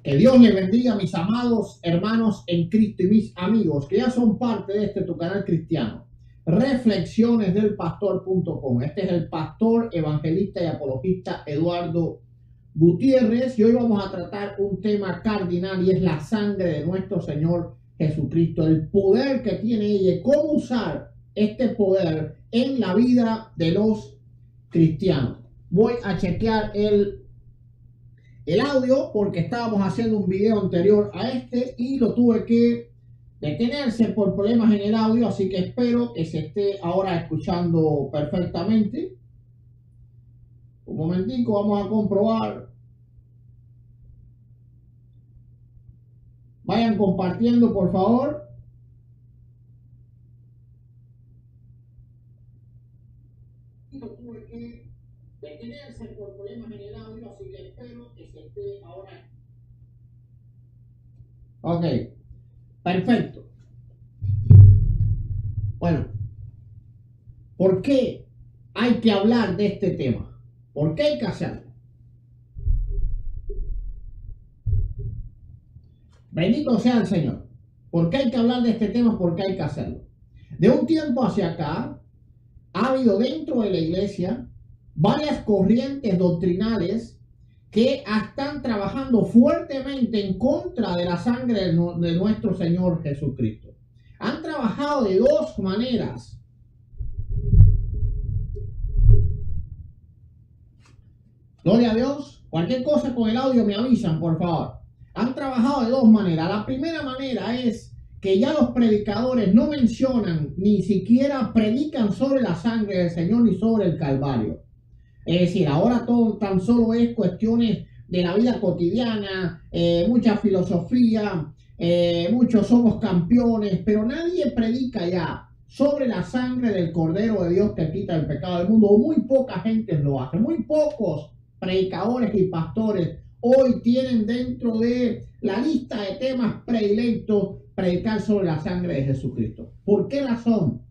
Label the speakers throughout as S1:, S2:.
S1: Que Dios les bendiga, mis amados hermanos en Cristo y mis amigos que ya son parte de tu canal cristiano. Reflexionesdelpastor.com. Este es el pastor, evangelista y apologista Eduardo Gutiérrez. Y hoy vamos a tratar un tema cardinal y es la sangre de nuestro Señor Jesucristo. El poder que tiene ella y cómo usar este poder en la vida de los cristianos. Voy a chequear el audio porque estábamos haciendo un video anterior a este y lo tuve que detenerse por problemas en el audio, así que espero que se esté ahora escuchando perfectamente. Un momentico, vamos a comprobar. Vayan compartiendo, por favor. Y lo tuve que detenerse por problemas en el audio, así que espero que se esté ahora. Ok, perfecto. Bueno, ¿por qué hay que hablar de este tema? ¿Por qué hay que hacerlo? Bendito sea el Señor. ¿Por qué hay que hablar de este tema? ¿Por qué hay que hacerlo? De un tiempo hacia acá, ha habido dentro de la iglesia varias corrientes doctrinales que están trabajando fuertemente en contra de la sangre de nuestro Señor Jesucristo. Han trabajado de dos maneras. Gloria a Dios. Cualquier cosa con el audio me avisan, por favor. Han trabajado de dos maneras. La primera manera es que ya los predicadores no mencionan, ni siquiera predican sobre la sangre del Señor ni sobre el Calvario. Es decir, ahora todo tan solo es cuestiones de la vida cotidiana, mucha filosofía, muchos somos campeones, pero nadie predica ya sobre la sangre del Cordero de Dios que quita el pecado del mundo, o muy poca gente lo hace. Muy pocos predicadores y pastores hoy tienen dentro de la lista de temas predilectos predicar sobre la sangre de Jesucristo. ¿Por qué razón?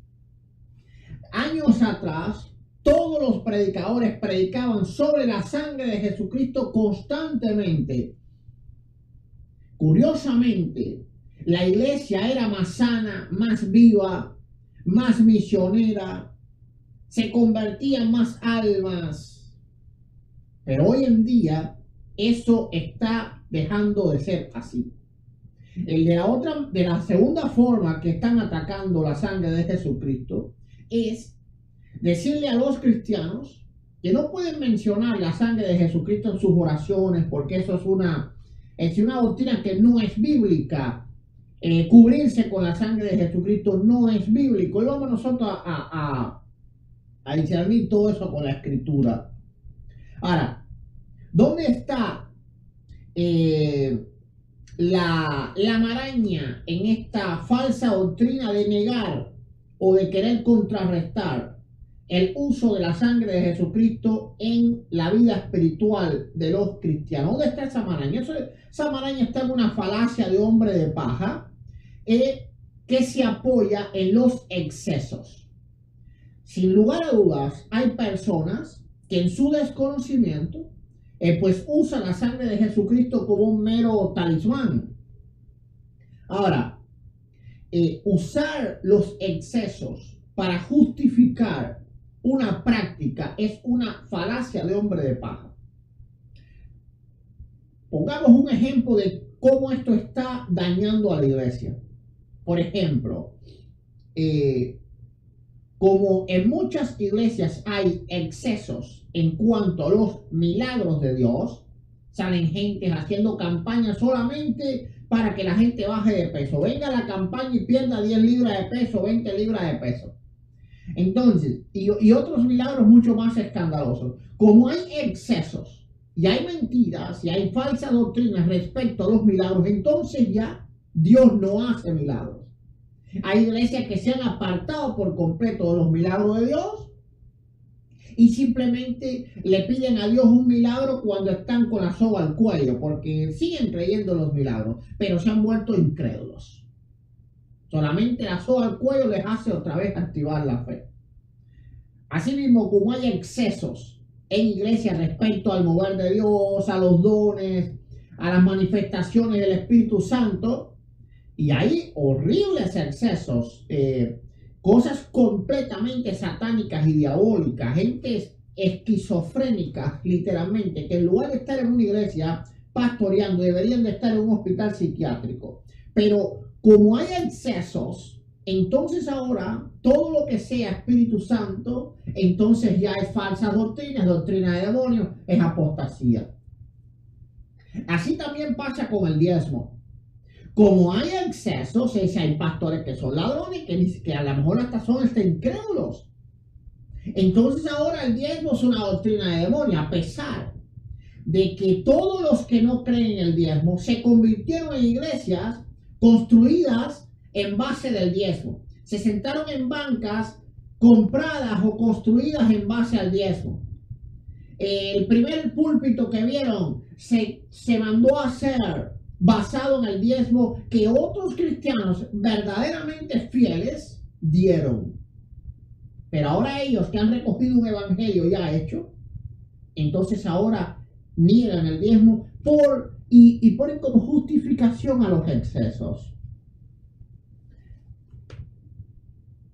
S1: Años atrás, todos los predicadores predicaban sobre la sangre de Jesucristo constantemente. Curiosamente, la iglesia era más sana, más viva, más misionera, se convertían más almas. Pero hoy en día, eso está dejando de ser así. De la segunda forma que están atacando la sangre de Jesucristo es decirle a los cristianos que no pueden mencionar la sangre de Jesucristo en sus oraciones porque eso es una doctrina que no es bíblica. Cubrirse con la sangre de Jesucristo no es bíblico. Y vamos nosotros a discernir todo eso con la Escritura. Ahora, ¿dónde está la maraña en esta falsa doctrina de negar o de querer contrarrestar el uso de la sangre de Jesucristo en la vida espiritual de los cristianos? ¿Dónde está esa maraña? Esa maraña está en una falacia de hombre de paja que se apoya en los excesos. Sin lugar a dudas, hay personas que en su desconocimiento pues usan la sangre de Jesucristo como un mero talismán. Ahora, usar los excesos para justificar una práctica es una falacia de hombre de paja. Pongamos un ejemplo de cómo esto está dañando a la iglesia. Por ejemplo, como en muchas iglesias hay excesos en cuanto a los milagros de Dios, salen gente haciendo campañas solamente para que la gente baje de peso. Venga la campaña y pierda 10 libras de peso, 20 libras de peso. Entonces, y otros milagros mucho más escandalosos. Como hay excesos y hay mentiras y hay falsas doctrinas respecto a los milagros, entonces ya Dios no hace milagros. Hay iglesias que se han apartado por completo de los milagros de Dios y simplemente le piden a Dios un milagro cuando están con la soga al cuello, porque siguen creyendo en los milagros, pero se han vuelto incrédulos. Solamente la soga al cuello les hace otra vez activar la fe. Asimismo, como hay excesos en iglesia respecto al mover de Dios, a los dones, a las manifestaciones del Espíritu Santo, y hay horribles excesos, cosas completamente satánicas y diabólicas, gente esquizofrénica, literalmente, que en lugar de estar en una iglesia pastoreando, deberían de estar en un hospital psiquiátrico. Pero como hay excesos, entonces ahora todo lo que sea Espíritu Santo, entonces ya es falsa doctrina, es doctrina de demonios, es apostasía. Así también pasa con el diezmo. Como hay excesos, hay pastores que son ladrones, que a lo mejor hasta son incrédulos. Entonces ahora el diezmo es una doctrina de demonios, a pesar de que todos los que no creen en el diezmo se convirtieron en iglesias construidas en base del diezmo. Se sentaron en bancas compradas o construidas en base al diezmo. El primer púlpito que vieron se mandó a hacer basado en el diezmo que otros cristianos verdaderamente fieles dieron. Pero ahora ellos que han recogido un evangelio ya hecho, entonces ahora niegan el diezmo y ponen como justificación a los excesos.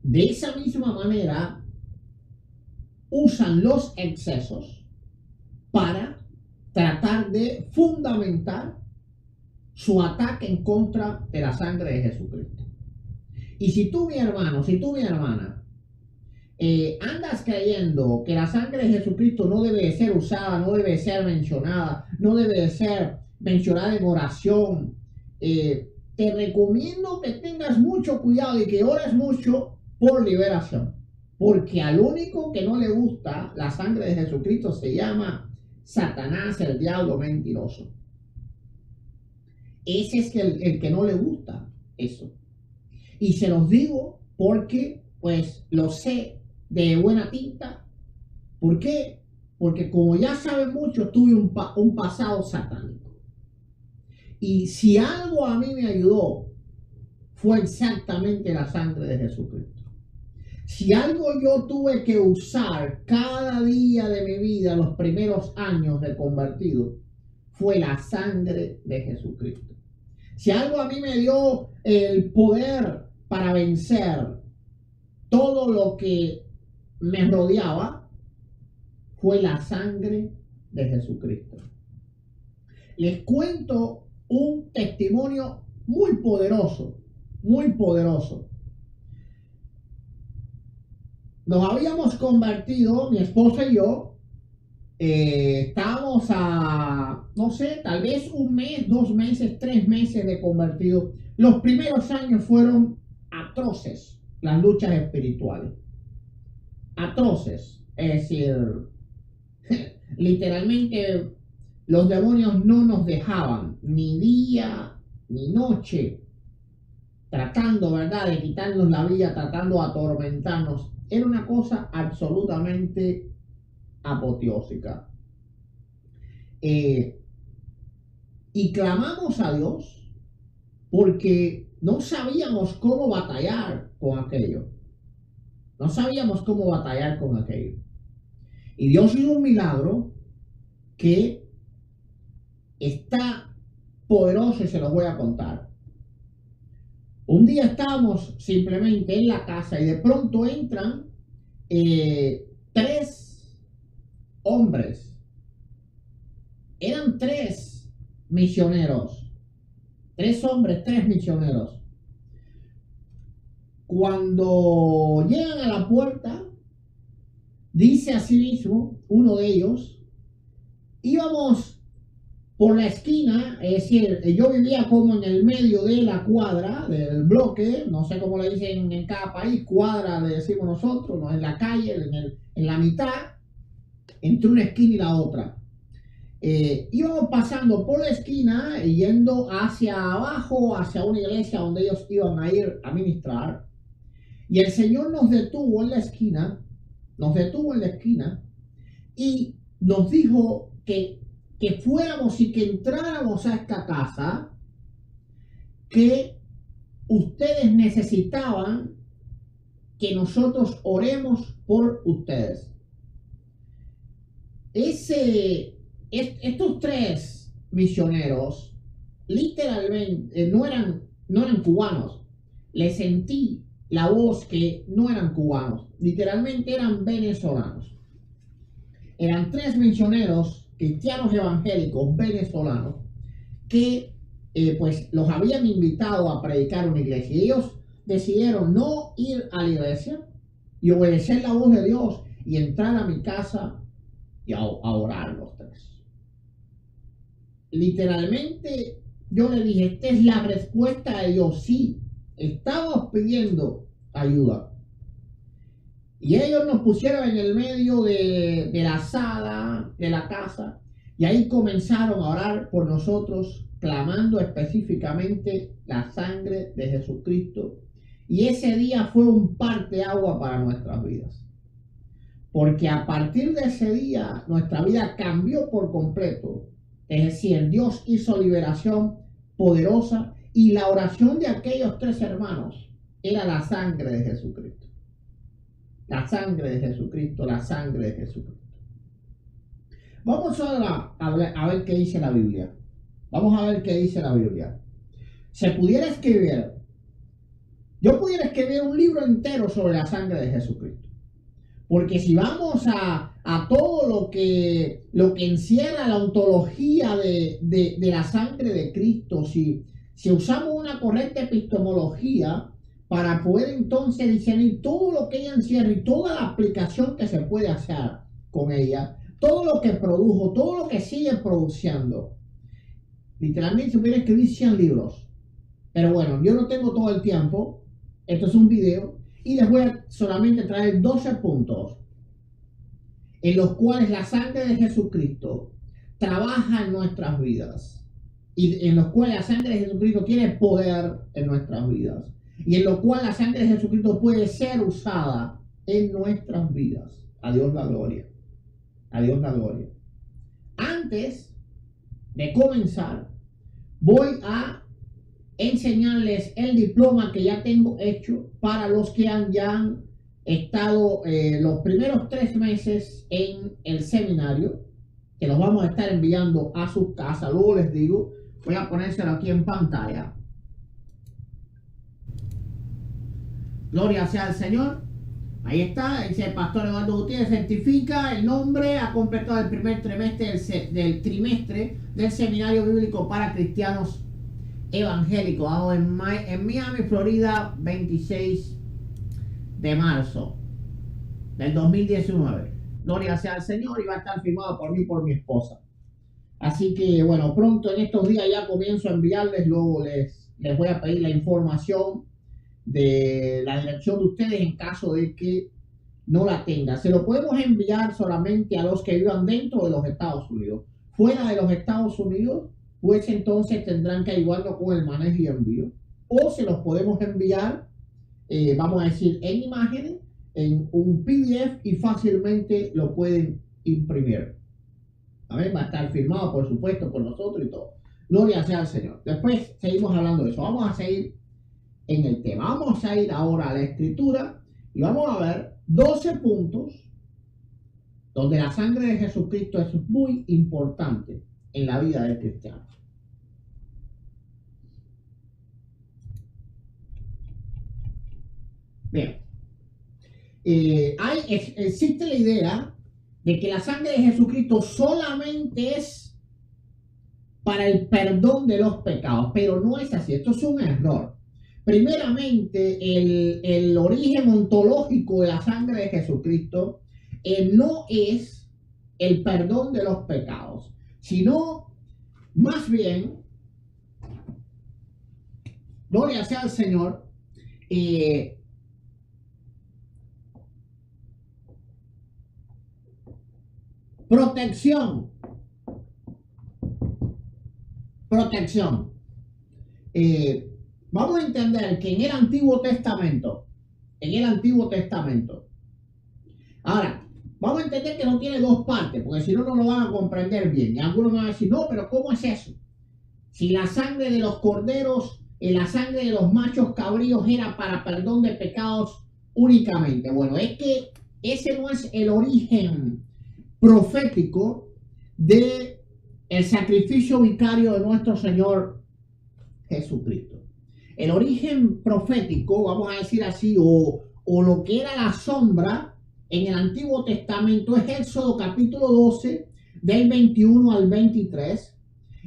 S1: De esa misma manera, usan los excesos para tratar de fundamentar su ataque en contra de la sangre de Jesucristo. Y si tú, mi hermano, si tú, mi hermana, andas creyendo que la sangre de Jesucristo no debe de ser usada, no debe de ser mencionada, no debe de ser mencionada en oración, te recomiendo que tengas mucho cuidado y que ores mucho por liberación, porque al único que no le gusta la sangre de Jesucristo se llama Satanás, el diablo mentiroso. Ese es el que no le gusta eso. Y se los digo porque pues lo sé de buena tinta. ¿Por qué? Porque como ya saben mucho, tuve un pasado satánico. Y si algo a mí me ayudó, fue exactamente la sangre de Jesucristo. Si algo yo tuve que usar cada día de mi vida, los primeros años de convertido, fue la sangre de Jesucristo. Si algo a mí me dio el poder para vencer todo lo que me rodeaba, fue la sangre de Jesucristo. Les cuento un testimonio muy poderoso, muy poderoso. Nos habíamos convertido, mi esposa y yo, estábamos a, no sé, tal vez un mes, 2 meses, 3 meses de convertido. Los primeros años fueron atroces, las luchas espirituales. Atroces, es decir, literalmente los demonios no nos dejaban ni día ni noche, tratando, ¿verdad?, de quitarnos la vida, tratando de atormentarnos. Era una cosa absolutamente apoteósica. Y clamamos a Dios porque no sabíamos cómo batallar con aquello. No sabíamos cómo batallar con aquello. Y Dios hizo un milagro que está poderoso y se los voy a contar. Un día estábamos simplemente en la casa y de pronto entran 3 hombres. Eran 3 misioneros. 3 hombres, 3 misioneros. Cuando llegan a la puerta, dice así mismo uno de ellos, íbamos por la esquina, es decir, yo vivía como en el medio de la cuadra, del bloque, no sé cómo le dicen en cada país, cuadra le decimos nosotros, no, en la calle, en la mitad, entre una esquina y la otra. Íbamos pasando por la esquina, yendo hacia abajo, hacia una iglesia donde ellos iban a ir a ministrar, y el Señor nos detuvo en la esquina, y nos dijo que fuéramos y que entráramos a esta casa, que ustedes necesitaban que nosotros oremos por ustedes. Estos 3 misioneros literalmente no eran cubanos. Les sentí la voz que no eran cubanos, literalmente eran venezolanos. Eran 3 misioneros cristianos evangélicos venezolanos que pues los habían invitado a predicar una iglesia. Y ellos decidieron no ir a la iglesia y obedecer la voz de Dios y entrar a mi casa y a orar los 3. Literalmente yo le dije, esta es la respuesta de Dios. Sí, estamos pidiendo ayuda. Y ellos nos pusieron en el medio de la sala de la casa y ahí comenzaron a orar por nosotros, clamando específicamente la sangre de Jesucristo. Y ese día fue un parteaguas para nuestras vidas. Porque a partir de ese día nuestra vida cambió por completo. Es decir, Dios hizo liberación poderosa y la oración de aquellos 3 hermanos era la sangre de Jesucristo. La sangre de Jesucristo, la sangre de Jesucristo. Vamos ahora a ver qué dice la Biblia. Vamos a ver qué dice la Biblia. Se pudiera escribir, yo pudiera escribir un libro entero sobre la sangre de Jesucristo. Porque si vamos a todo lo que encierra la ontología de la sangre de Cristo, si usamos una correcta epistemología para poder entonces discernir todo lo que ella encierra y toda la aplicación que se puede hacer con ella, todo lo que produjo, todo lo que sigue produciendo, literalmente se pudiera escribir 100 libros. Pero bueno, yo no tengo todo el tiempo, esto es un video, y les voy a solamente traer 12 puntos en los cuales la sangre de Jesucristo trabaja en nuestras vidas y en los cuales la sangre de Jesucristo tiene poder en nuestras vidas y en los cuales la sangre de Jesucristo puede ser usada en nuestras vidas. A Dios la gloria. A Dios la gloria. Antes de comenzar, voy a enseñarles el diploma que ya tengo hecho para los que ya han estado los primeros 3 meses en el seminario, que los vamos a estar enviando a sus casas. Luego les digo, voy a ponérselo aquí en pantalla. Gloria sea al Señor. Ahí está, dice el pastor Eduardo Gutiérrez, certifica el nombre, ha completado el primer trimestre del trimestre del Seminario Bíblico para Cristianos Evangélicos, dado en Miami, Florida, 26 de marzo del 2019. Gloria sea al Señor, y va a estar firmado por mí y por mi esposa. Así que bueno, pronto en estos días ya comienzo a enviarles, luego les voy a pedir la información de la dirección de ustedes en caso de que no la tengan. Se lo podemos enviar solamente a los que vivan dentro de los Estados Unidos. Fuera de los Estados Unidos, pues entonces tendrán que ayudarnos con el manejo y envío. O se los podemos enviar, vamos a decir, en imágenes, en un PDF, y fácilmente lo pueden imprimir. A ver, va a estar firmado, por supuesto, por nosotros y todo. Gloria sea al Señor. Después seguimos hablando de eso. Vamos a seguir en el tema. Vamos a ir ahora a la Escritura y vamos a ver 12 puntos donde la sangre de Jesucristo es muy importante en la vida del cristiano. Bien, existe la idea de que la sangre de Jesucristo solamente es para el perdón de los pecados, pero no es así. Esto es un error. Primeramente, el origen ontológico de la sangre de Jesucristo no es el perdón de los pecados, sino más bien, gloria sea al Señor, protección. Vamos a entender que en el Antiguo Testamento, ahora, vamos a entender que no tiene 2 partes, porque si no, no lo van a comprender bien. Y algunos van a decir, no, pero ¿cómo es eso? Si la sangre de los corderos, la sangre de los machos cabríos era para perdón de pecados únicamente. Bueno, es que ese no es el origen profético de el sacrificio vicario de nuestro Señor Jesucristo. El origen profético, vamos a decir así, o lo que era la sombra en el Antiguo Testamento es Éxodo capítulo 12, del 21 al 23,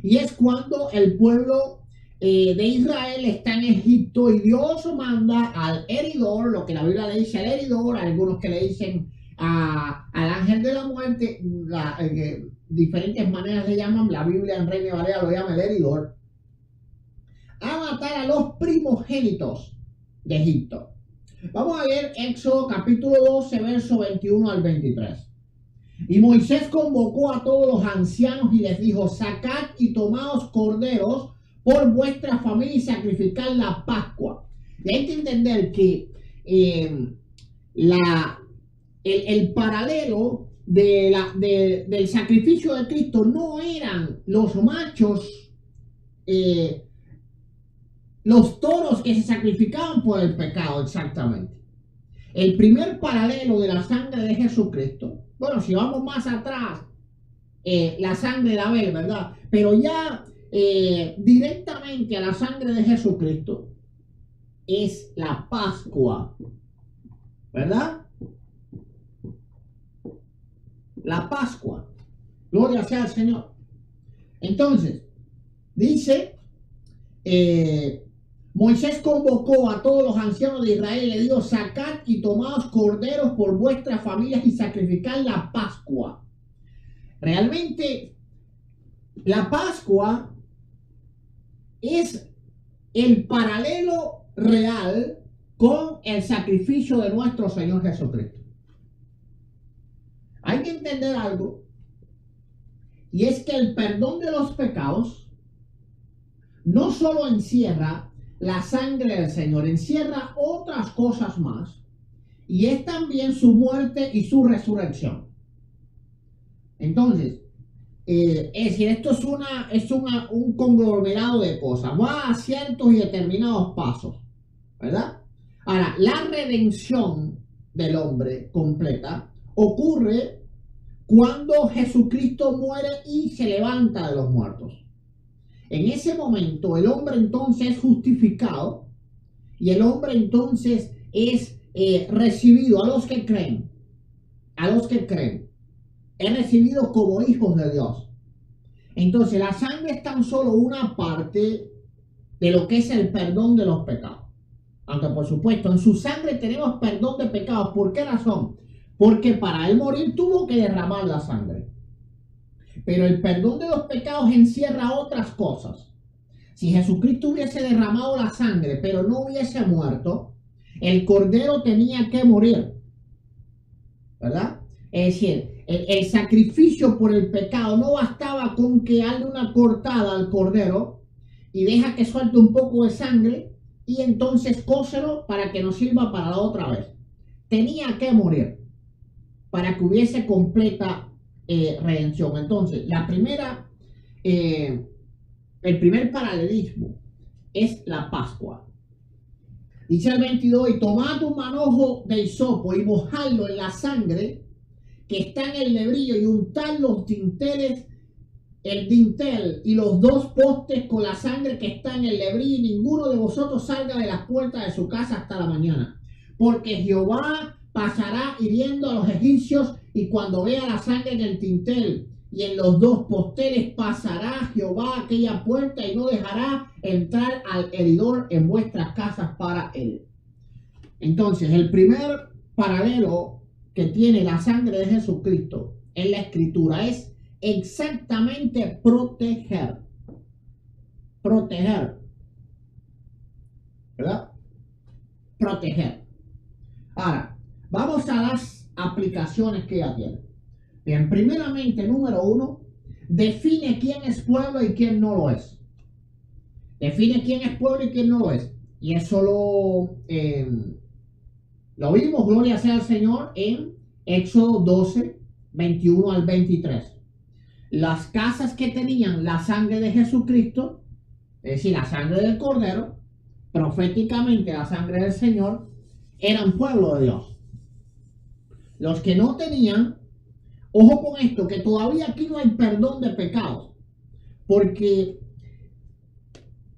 S1: y es cuando el pueblo de Israel está en Egipto y Dios manda al heridor, lo que la Biblia le dice al heridor, algunos que le dicen al ángel de la muerte, diferentes maneras le llaman, la Biblia en Reina Valera lo llama el heridor, a matar a los primogénitos de Egipto. Vamos a ver Éxodo capítulo 12, verso 21 al 23. Y Moisés convocó a todos los ancianos y les dijo: sacad y tomaos corderos por vuestra familia y sacrificad la Pascua. Y hay que entender que el paralelo del sacrificio de Cristo no eran los machos, los toros que se sacrificaban por el pecado exactamente. El primer paralelo de la sangre de Jesucristo, bueno, si vamos más atrás, la sangre de Abel, ¿verdad? Pero ya directamente a la sangre de Jesucristo es la Pascua, ¿verdad? La Pascua. Gloria sea al Señor. Entonces, dice, Moisés convocó a todos los ancianos de Israel y le dijo: sacad y tomaos corderos por vuestras familias y sacrificad la Pascua. Realmente, la Pascua es el paralelo real con el sacrificio de nuestro Señor Jesucristo. Hay que entender algo, y es que el perdón de los pecados no solo encierra la sangre del Señor, encierra otras cosas más, y es también su muerte y su resurrección. Entonces, es decir, esto es un conglomerado de cosas, va a ciertos y determinados pasos, ¿verdad? Ahora, la redención del hombre completa ocurre cuando Jesucristo muere y se levanta de los muertos. En ese momento el hombre entonces es justificado y el hombre entonces es recibido, a los que creen, es recibido como hijos de Dios. Entonces la sangre es tan solo una parte de lo que es el perdón de los pecados. Aunque por supuesto en su sangre tenemos perdón de pecados. ¿Por qué razón? Porque para él morir tuvo que derramar la sangre. Pero el perdón de los pecados encierra otras cosas. Si Jesucristo hubiese derramado la sangre, pero no hubiese muerto, el cordero tenía que morir, ¿verdad? Es decir, el sacrificio por el pecado no bastaba con que haga una cortada al cordero y deja que suelte un poco de sangre y entonces cóselo para que nos sirva para la otra vez. Tenía que morir para que hubiese completa redención. Entonces, el primer paralelismo es la Pascua. Dice el 22: y tomad un manojo de hisopo y mojadlo en la sangre que está en el lebrillo y untad los dinteles, el dintel y los dos postes con la sangre que está en el lebrillo, y ninguno de vosotros salga de las puertas de su casa hasta la mañana, porque Jehová pasará hiriendo a los egipcios, y cuando vea la sangre en el dintel y en los dos posteles, pasará Jehová aquella puerta y no dejará entrar al heridor en vuestras casas para él. Entonces, el primer paralelo que tiene la sangre de Jesucristo en la Escritura es exactamente proteger. Proteger. ¿Verdad? Proteger. Ahora, vamos a las aplicaciones que ella tiene. Bien, primeramente, número 1, define quién es pueblo y quién no lo es. Define quién es pueblo y quién no lo es. Y eso lo vimos, gloria sea al Señor, en Éxodo 12, 21 al 23. Las casas que tenían la sangre de Jesucristo, es decir, la sangre del Cordero, proféticamente la sangre del Señor, eran pueblo de Dios. Los que no tenían, ojo con esto, que todavía aquí no hay perdón de pecados. Porque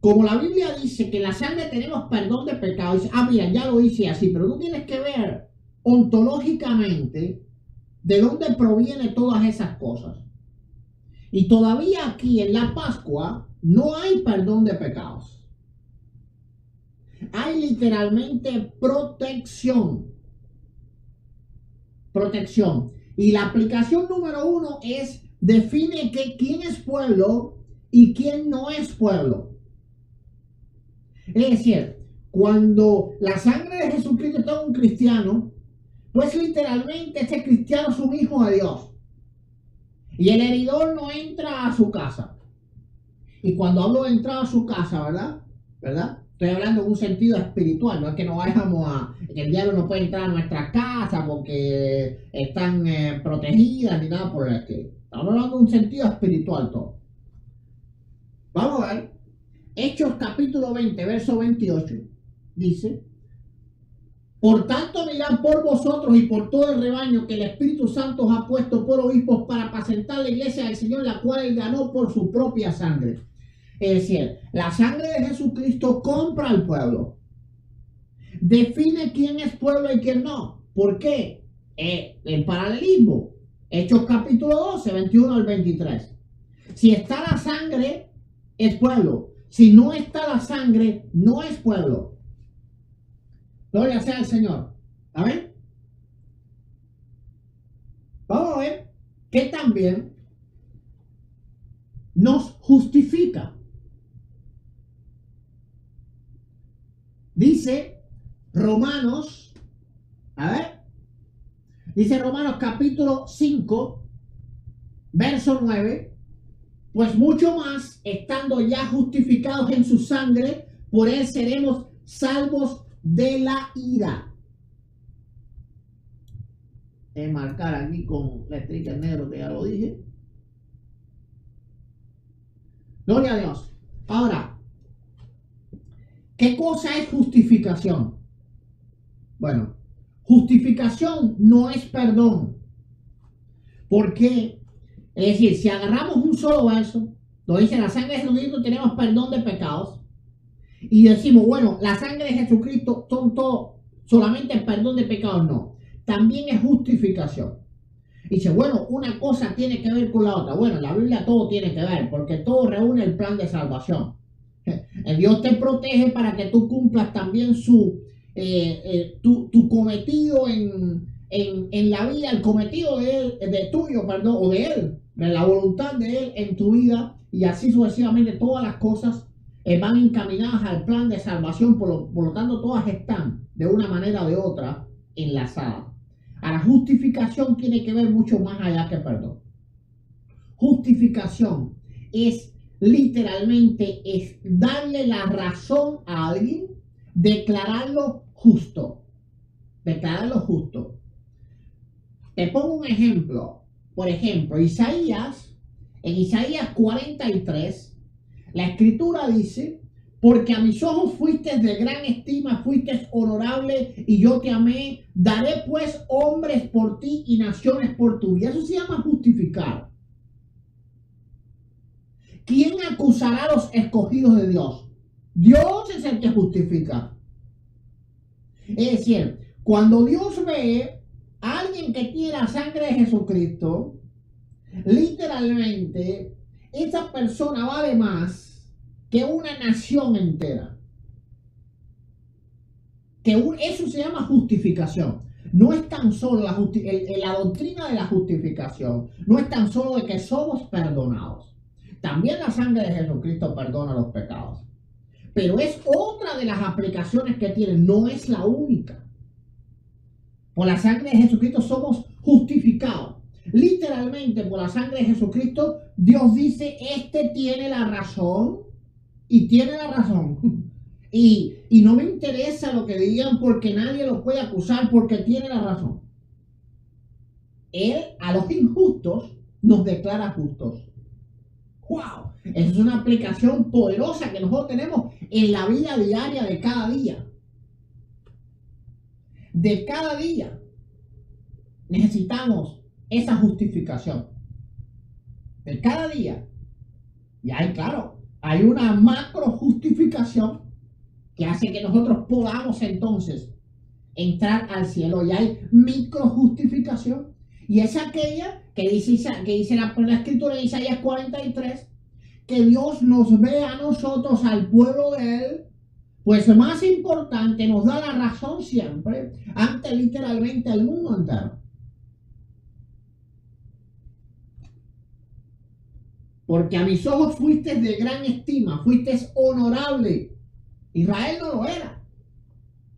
S1: como la Biblia dice que en la sangre tenemos perdón de pecados, mira, ya lo hice así, pero tú tienes que ver ontológicamente de dónde provienen todas esas cosas. Y todavía aquí en la Pascua no hay perdón de pecados. Hay literalmente protección. Protección. Y la aplicación número 1 es define quién es pueblo y quién no es pueblo. Es decir, cuando la sangre de Jesucristo está en un cristiano, pues literalmente ese cristiano es un hijo de Dios. Y el heridor no entra a su casa. Y cuando hablo de entrar a su casa, ¿verdad? Estoy hablando en un sentido espiritual, no es que no vayamos que el diablo no puede entrar a nuestra casa porque están protegidas ni nada por el estilo. Estamos hablando de un sentido espiritual todo. Vamos a ver. Hechos capítulo 20, verso 28. Dice: por tanto, mirad por vosotros y por todo el rebaño que el Espíritu Santo os ha puesto por obispos para apacentar la iglesia del Señor, la cual él ganó por su propia sangre. Es decir, la sangre de Jesucristo compra al pueblo. Define quién es pueblo y quién no. ¿Por qué? El paralelismo. Hechos capítulo 12, 21 al 23. Si está la sangre, es pueblo. Si no está la sangre, no es pueblo. Gloria sea al Señor. ¿Amén? Vamos a ver que también nos justifica. Dice Romanos, dice Romanos capítulo 5, verso 9, pues mucho más, estando ya justificados en su sangre, por él seremos salvos de la ira. Voy a marcar aquí con letrita en negro que ya lo dije. Gloria a Dios. Ahora, ¿qué cosa es justificación? Bueno, justificación no es perdón. ¿Por qué? Es decir, si agarramos un solo verso, donde dice la sangre de Jesucristo tenemos perdón de pecados, y decimos, bueno, la sangre de Jesucristo son todo, solamente perdón de pecados, no. También es justificación. Y dice, bueno, una cosa tiene que ver con la otra. Bueno, en la Biblia todo tiene que ver, porque todo reúne el plan de salvación. El Dios te protege para que tú cumplas también tu cometido en la vida, el cometido de él, o de él, de la voluntad de él en tu vida, y así sucesivamente todas las cosas van encaminadas al plan de salvación, por lo tanto todas están de una manera o de otra enlazadas. A la justificación tiene que ver mucho más allá que perdón. Justificación es literalmente darle la razón a alguien, declararlo justo. Declararlo justo. Te pongo un ejemplo. Por ejemplo, en Isaías 43, la escritura dice: porque a mis ojos fuiste de gran estima, fuiste honorable y yo te amé. Daré pues hombres por ti y naciones por tu vida. Eso se llama justificar. ¿Quién acusará a los escogidos de Dios? Dios es el que justifica. Es decir, cuando Dios ve a alguien que tiene la sangre de Jesucristo, literalmente esa persona vale más que una nación entera. Eso se llama justificación. No es tan solo la doctrina de la justificación, no es tan solo de que somos perdonados. También la sangre de Jesucristo perdona los pecados. Pero es otra de las aplicaciones que tiene, no es la única. Por la sangre de Jesucristo somos justificados. Literalmente, por la sangre de Jesucristo, Dios dice, este tiene la razón y tiene la razón. Y no me interesa lo que digan porque nadie lo puede acusar porque tiene la razón. Él a los injustos nos declara justos. ¡Wow! Esa es una aplicación poderosa que nosotros tenemos en la vida diaria de cada día. De cada día necesitamos esa justificación. De cada día. Y hay, claro, hay una macro justificación que hace que nosotros podamos entonces entrar al cielo. Y hay micro justificación. Y es aquella que dice la escritura en Isaías 43, que Dios nos ve a nosotros, al pueblo de Él, pues más importante, nos da la razón siempre ante literalmente el mundo entero. Porque a mis ojos fuiste de gran estima, fuiste honorable. Israel no lo era.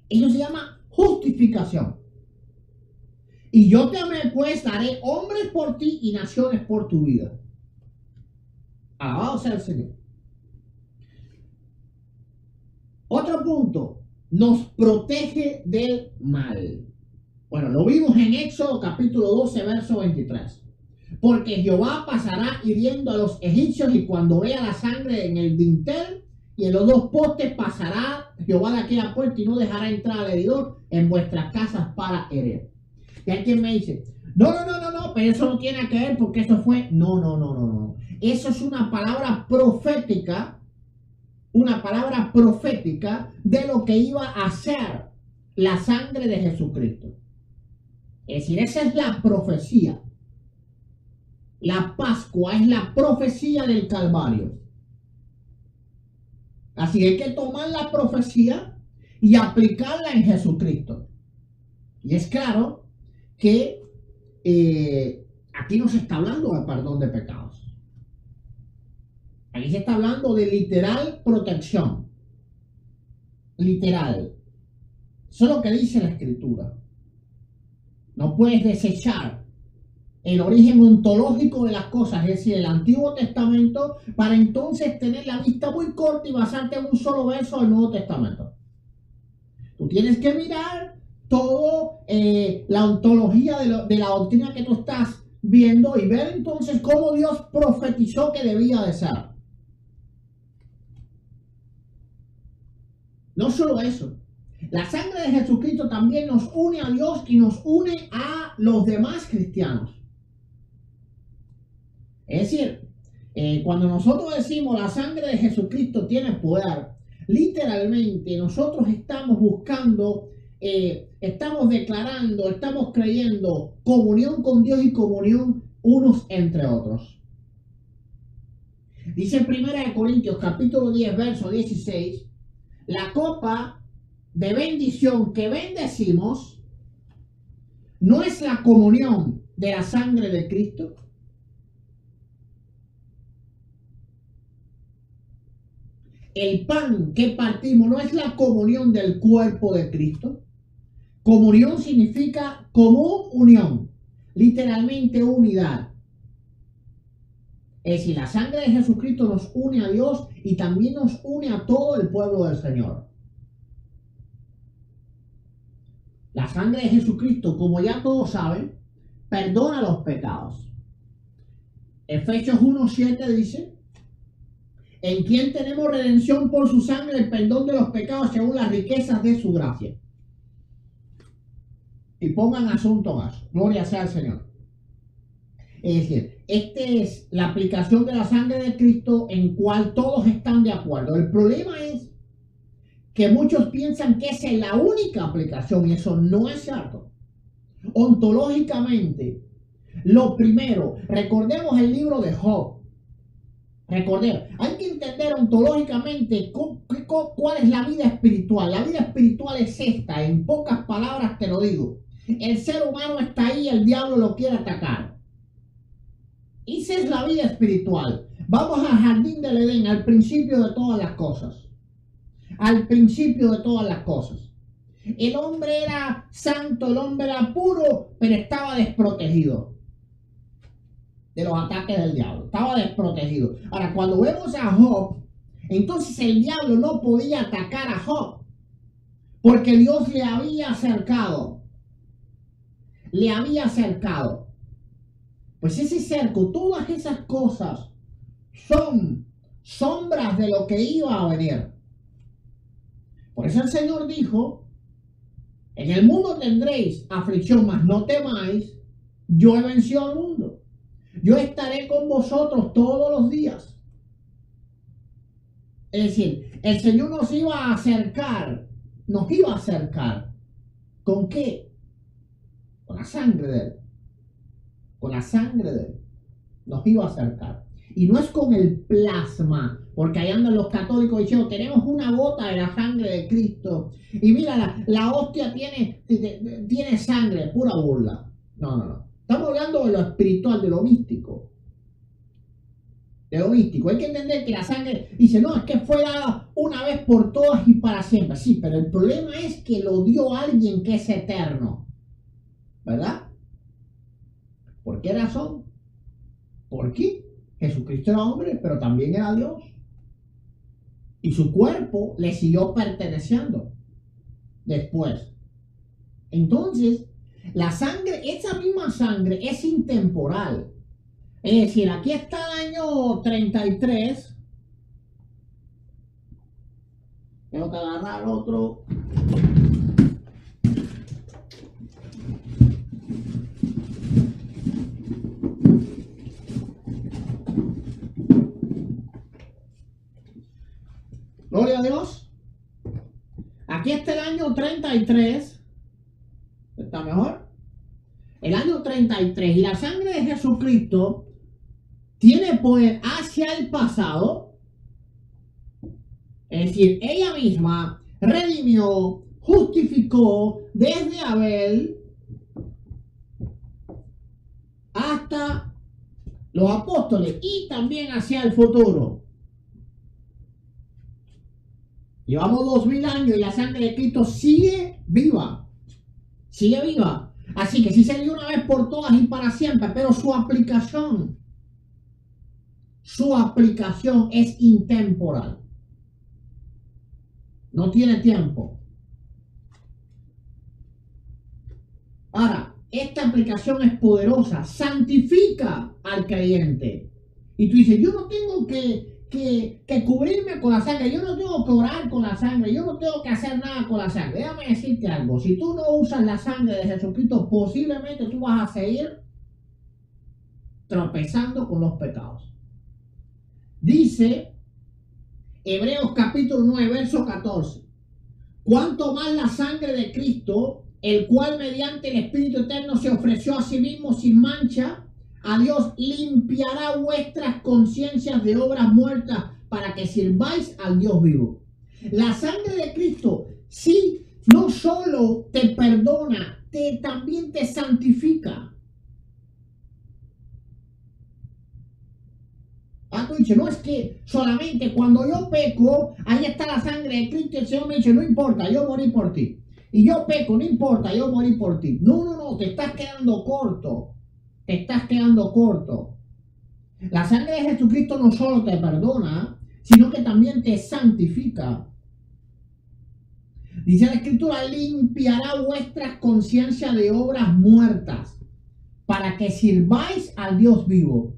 S1: Eso se llama justificación. Y yo te amé, pues daré hombres por ti y naciones por tu vida. Alabado sea el Señor. Otro punto, nos protege del mal. Bueno, lo vimos en Éxodo capítulo 12, verso 23. Porque Jehová pasará hiriendo a los egipcios, y cuando vea la sangre en el dintel y en los dos postes, pasará Jehová de aquella puerta y no dejará entrar al heridor en vuestras casas para herir. Y hay quien me dice, no, pero eso no tiene que ver porque eso fue, no. Eso es una palabra profética de lo que iba a ser la sangre de Jesucristo. Es decir, esa es la profecía. La Pascua es la profecía del Calvario. Así que hay que tomar la profecía y aplicarla en Jesucristo. Y es claro que aquí no se está hablando de perdón de pecados. Aquí se está hablando de literal protección. Literal. Eso es lo que dice la Escritura. No puedes desechar el origen ontológico de las cosas, es decir, el Antiguo Testamento, para entonces tener la vista muy corta y basarte en un solo verso del Nuevo Testamento. Tú tienes que mirar todo la ontología de la doctrina que tú estás viendo y ver entonces cómo Dios profetizó que debía de ser. No solo eso, la sangre de Jesucristo también nos une a Dios y nos une a los demás cristianos. Es decir, cuando nosotros decimos la sangre de Jesucristo tiene poder, literalmente nosotros estamos buscando, estamos declarando, estamos creyendo comunión con Dios y comunión unos entre otros. Dice en 1 Corintios capítulo 10, verso 16, la copa de bendición que bendecimos no es la comunión de la sangre de Cristo. El pan que partimos no es la comunión del cuerpo de Cristo. Comunión significa común unión, literalmente unidad. Es decir, la sangre de Jesucristo nos une a Dios y también nos une a todo el pueblo del Señor. La sangre de Jesucristo, como ya todos saben, perdona los pecados. Efesios 1:7 dice, en quien tenemos redención por su sangre, el perdón de los pecados según las riquezas de su gracia. Y pongan asunto más. Gloria sea al Señor. Es decir, esta es la aplicación de la sangre de Cristo en cual todos están de acuerdo. El problema es que muchos piensan que esa es la única aplicación y eso no es cierto. Ontológicamente, lo primero, recordemos el libro de Job. Recordemos, hay que entender ontológicamente cuál es la vida espiritual. La vida espiritual es esta, en pocas palabras te lo digo. El ser humano está ahí, el diablo lo quiere atacar. Esa es la vida espiritual. Vamos al jardín del Edén, al principio de todas las cosas. Al principio de todas las cosas. El hombre era santo, el hombre era puro, pero estaba desprotegido de los ataques del diablo. Estaba desprotegido. Ahora, cuando vemos a Job, entonces el diablo no podía atacar a Job, porque Dios le había acercado. Le había acercado. Pues ese cerco, todas esas cosas son sombras de lo que iba a venir. Por eso el Señor dijo, en el mundo tendréis aflicción, mas no temáis, yo he vencido al mundo. Yo estaré con vosotros todos los días. Es decir, el Señor nos iba a acercar. ¿Con qué? Con la sangre de Él. Con la sangre de Él. Nos iba a acercar. Y no es con el plasma, porque ahí andan los católicos diciendo, tenemos una gota de la sangre de Cristo. Y mira, la hostia tiene sangre, pura burla. No. Estamos hablando de lo espiritual, de lo místico. De lo místico. Hay que entender que la sangre, dice, no, es que fue dada una vez por todas y para siempre. Sí, pero el problema es que lo dio alguien que es eterno. ¿Verdad? ¿Por qué razón? Porque Jesucristo era hombre, pero también era Dios. Y su cuerpo le siguió perteneciendo después. Entonces, la sangre, esa misma sangre es intemporal. Es decir, aquí está el año 33. Tengo que agarrar otro. Gloria a Dios. Aquí está el año 33. ¿Está mejor? El año 33. Y la sangre de Jesucristo tiene poder hacia el pasado. Es decir, ella misma redimió, justificó desde Abel hasta los apóstoles y también hacia el futuro. Llevamos 2000 años y la sangre de Cristo sigue viva. Sigue viva. Así que sí se dio una vez por todas y para siempre, pero su aplicación es intemporal. No tiene tiempo. Ahora, esta aplicación es poderosa, santifica al creyente. Y tú dices, yo no tengo que cubrirme con la sangre, yo no tengo que orar con la sangre, yo no tengo que hacer nada con la sangre. Déjame decirte algo, si tú no usas la sangre de Jesucristo, posiblemente tú vas a seguir tropezando con los pecados. Dice Hebreos capítulo 9, verso 14. Cuanto más la sangre de Cristo, el cual mediante el Espíritu Eterno se ofreció a sí mismo sin mancha, a Dios limpiará vuestras conciencias de obras muertas para que sirváis al Dios vivo. La sangre de Cristo, sí, no solo te perdona, también te santifica. Tú dices, no es que solamente cuando yo peco, ahí está la sangre de Cristo y el Señor me dice, no importa, yo morí por ti. Y yo peco, no importa, yo morí por ti. No, te estás quedando corto. La sangre de Jesucristo no solo te perdona, sino que también te santifica. Dice la Escritura, limpiará vuestras conciencias de obras muertas para que sirváis al Dios vivo.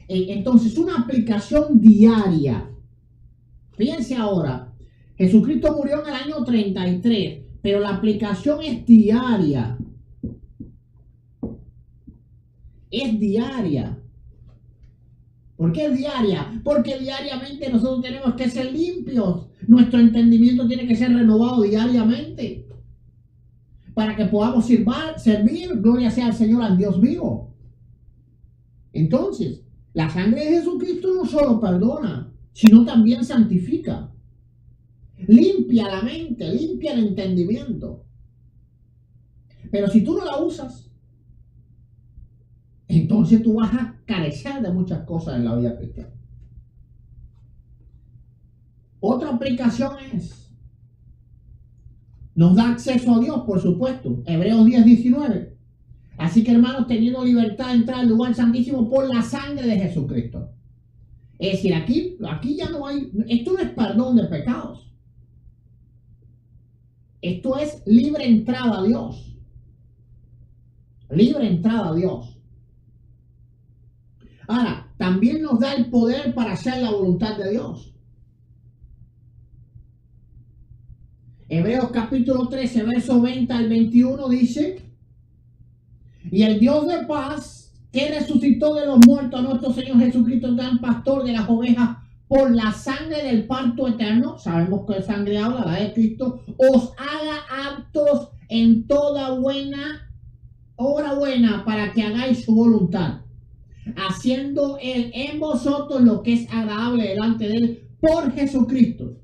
S1: Entonces, una aplicación diaria. Fíjense ahora, Jesucristo murió en el año 33, pero la aplicación es diaria. Es diaria. ¿Por qué es diaria? Porque diariamente nosotros tenemos que ser limpios. Nuestro entendimiento tiene que ser renovado diariamente para que podamos servir, gloria sea al Señor, al Dios vivo. Entonces, la sangre de Jesucristo no solo perdona, sino también santifica. Limpia la mente, limpia el entendimiento. Pero si tú no la usas, entonces tú vas a carecer de muchas cosas en la vida cristiana. Otra aplicación nos da acceso a Dios, por supuesto. Hebreos 10:19. Así que, hermanos, teniendo libertad de entrar al lugar santísimo por la sangre de Jesucristo. Es decir, aquí ya no hay, esto no es perdón de pecados. Esto es libre entrada a Dios. Libre entrada a Dios. Ahora, también nos da el poder para hacer la voluntad de Dios. Hebreos capítulo 13, verso 20 al 21 dice: y el Dios de paz, que resucitó de los muertos a nuestro Señor Jesucristo, el gran pastor de las ovejas, por la sangre del pacto eterno, sabemos que sangre habla, la de Cristo, os haga aptos en toda buena obra buena para que hagáis su voluntad, haciendo él en vosotros lo que es agradable delante de él por Jesucristo,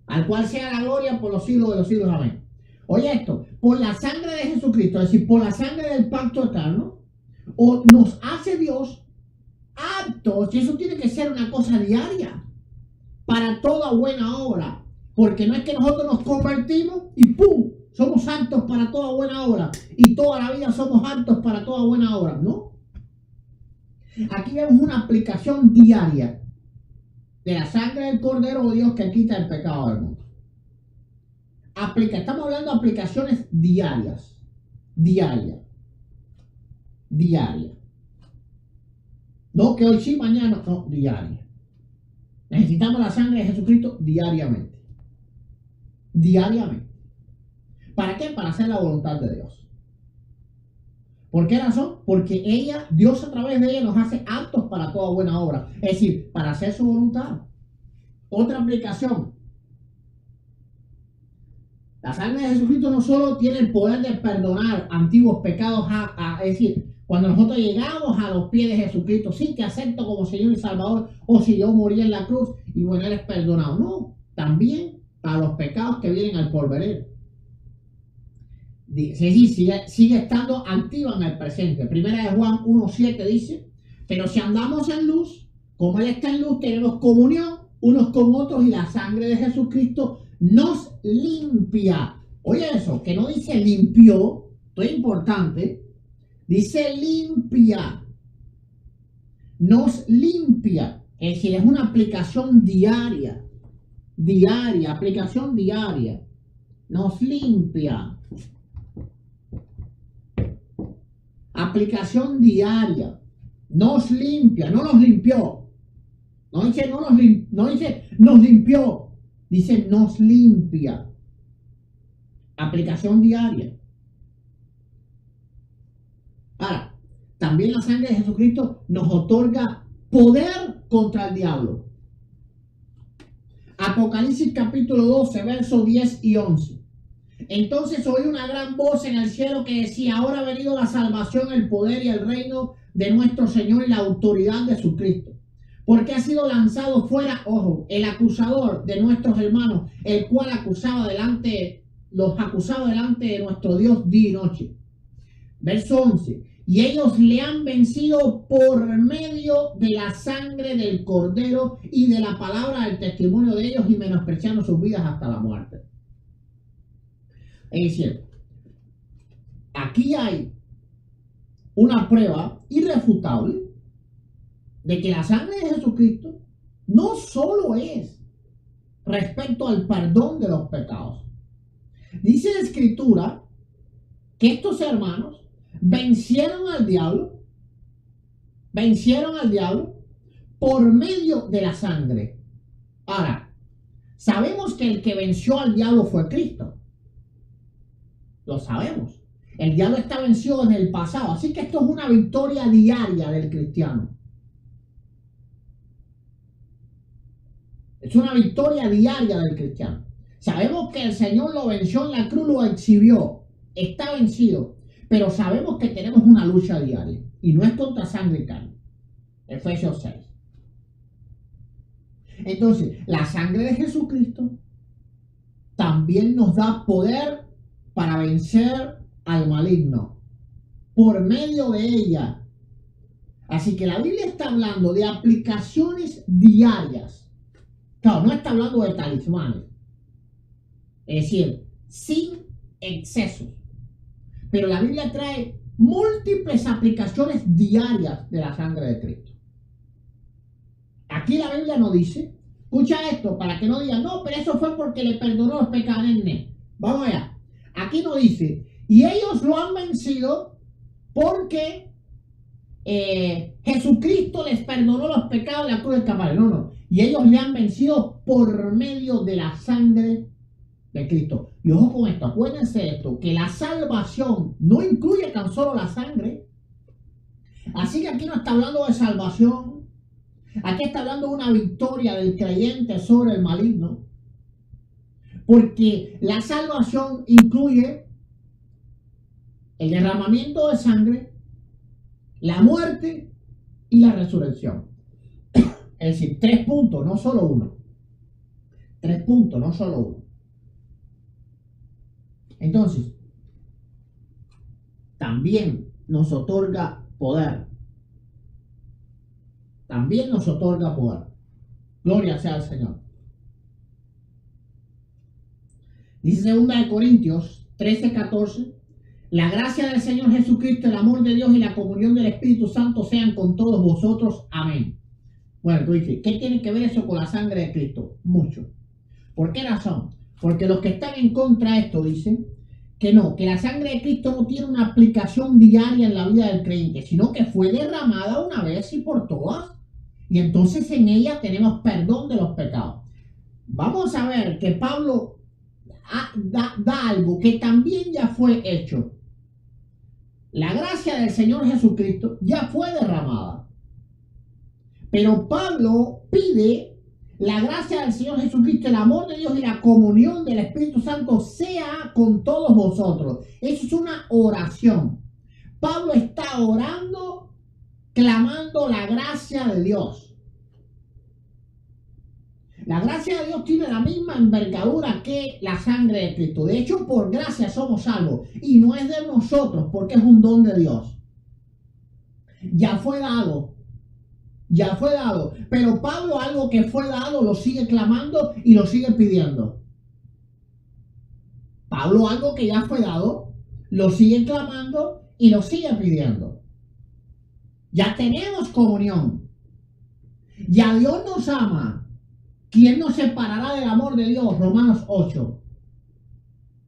S1: al cual sea la gloria por los siglos de los siglos. Amén. Oye esto, por la sangre de Jesucristo, es decir, por la sangre del pacto eterno, o nos hace Dios aptos, y eso tiene que ser una cosa diaria, para toda buena obra, porque no es que nosotros nos convertimos y ¡pum!, somos santos para toda buena obra, y toda la vida somos aptos para toda buena obra, ¿no? Aquí vemos una aplicación diaria de la sangre del Cordero de Dios que quita el pecado del mundo. Estamos hablando de aplicaciones diarias. No que hoy sí, mañana, no, diaria. Necesitamos la sangre de Jesucristo diariamente. ¿Para qué? Para hacer la voluntad de Dios. ¿Por qué razón? Porque Dios a través de ella nos hace aptos para toda buena obra. Es decir, para hacer su voluntad. Otra aplicación. La sangre de Jesucristo no solo tiene el poder de perdonar antiguos pecados, es decir, cuando nosotros llegamos a los pies de Jesucristo, sí, que acepto como Señor y Salvador, o si yo morí en la cruz, y bueno, Él es perdonado. No, también para los pecados que vienen al porvenir. Sí, sigue estando activa en el presente. Primera de Juan 1:7 dice, pero si andamos en luz, como Él está en luz, tenemos comunión unos con otros y la sangre de Jesucristo nos limpia. Oye eso, que no dice limpió, esto es importante, dice limpia. Nos limpia. Es decir, es una aplicación diaria, aplicación diaria. Nos limpia. Aplicación diaria. Nos limpia, no nos limpió. No dice nos limpió. Dice nos limpia. Aplicación diaria. Ahora, también la sangre de Jesucristo nos otorga poder contra el diablo. Apocalipsis capítulo 12, versos 10 y 11. Entonces oí una gran voz en el cielo que decía, ahora ha venido la salvación, el poder y el reino de nuestro Señor y la autoridad de su Cristo. Porque ha sido lanzado fuera, ojo, el acusador de nuestros hermanos, el cual los acusaba delante de nuestro Dios día y noche. Verso 11. Y ellos le han vencido por medio de la sangre del Cordero y de la palabra del testimonio de ellos y menospreciando sus vidas hasta la muerte. Es decir, aquí hay una prueba irrefutable de que la sangre de Jesucristo no solo es respecto al perdón de los pecados. Dice la Escritura que estos hermanos vencieron al diablo por medio de la sangre. Ahora, sabemos que el que venció al diablo fue Cristo. Lo sabemos. El diablo está vencido en el pasado, así que esto es una victoria diaria del cristiano. Es una victoria diaria del cristiano. Sabemos que el Señor lo venció en la cruz, lo exhibió. Está vencido. Pero sabemos que tenemos una lucha diaria. Y no es contra sangre y carne. Efesios 6. Entonces, la sangre de Jesucristo también nos da poder para vencer al maligno. Por medio de ella. Así que la Biblia está hablando de aplicaciones diarias. Claro, no está hablando de talismanes. Es decir, sin excesos. Pero la Biblia trae múltiples aplicaciones diarias de la sangre de Cristo. Aquí la Biblia no dice, escucha esto, para que no digan, no, pero eso fue porque le perdonó los pecados. Vamos allá. Aquí no dice, y ellos lo han vencido porque Jesucristo les perdonó los pecados de la cruz del Calvario. No. Y ellos le han vencido por medio de la sangre de Cristo. Y ojo con esto, acuérdense esto, que la salvación no incluye tan solo la sangre. Así que aquí no está hablando de salvación Aquí está hablando de una victoria del creyente sobre el maligno, porque la salvación incluye el derramamiento de sangre, la muerte y la resurrección. Es decir, 3 puntos, no solo uno. 3 puntos, no solo uno. Entonces, también nos otorga poder. También nos otorga poder. Gloria sea al Señor. Dice 2 Corintios 13:14. La gracia del Señor Jesucristo, el amor de Dios y la comunión del Espíritu Santo sean con todos vosotros. Amén. Bueno, tú dices, ¿qué tiene que ver eso con la sangre de Cristo? Mucho. ¿Por qué razón? Porque los que están en contra de esto dicen que no, que la sangre de Cristo no tiene una aplicación diaria en la vida del creyente, sino que fue derramada una vez y por todas, y entonces en ella tenemos perdón de los pecados. Vamos a ver que Pablo da algo que también ya fue hecho. La gracia del Señor Jesucristo ya fue derramada. Pero Pablo pide la gracia del Señor Jesucristo, el amor de Dios y la comunión del Espíritu Santo sea con todos vosotros. Eso es una oración. Pablo está orando, clamando la gracia de Dios. La gracia de Dios tiene la misma envergadura que la sangre de Cristo. De hecho, por gracia somos salvos. Y no es de nosotros, porque es un don de Dios. Ya fue dado. Ya fue dado. Pero Pablo, algo que fue dado, lo sigue clamando y lo sigue pidiendo. Pablo, algo que ya fue dado, lo sigue clamando y lo sigue pidiendo. Ya tenemos comunión. Ya Dios nos ama. ¿Quién nos separará del amor de Dios? Romanos 8.